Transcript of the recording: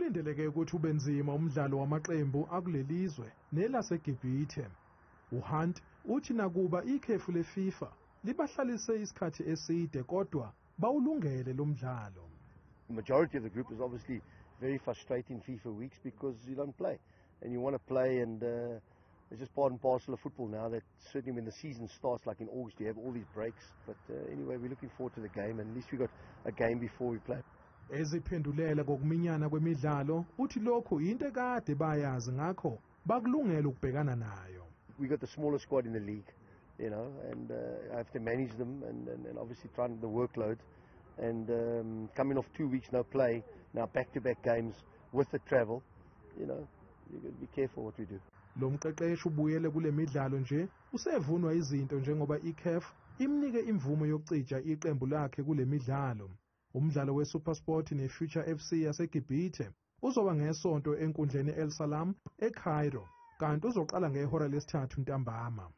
Kulindeleke ukuthi ube nzima umdlalo wamaqembu akulelizwe nelaseGibhithe. uHunt uthi nakuba ikhefu leFIFA libahlalise isikhathi eside kodwa bawulungele lo mdlalo. The majority of the group is obviously very frustrating FIFA weeks because you don't play and you want to play, and it's just part and parcel of football now that certainly when the season starts, like in August, you have all these breaks. But anyway, we're looking forward to the game, and at least we got a game before we play. Eziphendulela kokuminyana kwemidlalo uthi lokho into ekade bayazi ngakho bakulungela ukubhekana nayo. We got the smallest squad in the league, you know, and I have to manage them and obviously trying the workload. And coming off 2 weeks no play, now back-to-back games with the travel, you know, you got to be careful what we do. Lo Umqeqeshi ubuyele kule midlalo nje usevunwa izinto njengoba iCAF imnike imvume yokucija iqembu lakhe kule midlalo. Umdlalo weSupersport neFuture FC yaseGibhithe uzoba ngesonto enkundleni El Salam eCairo, kanti uzoqala ngehora lesithathu ntambama.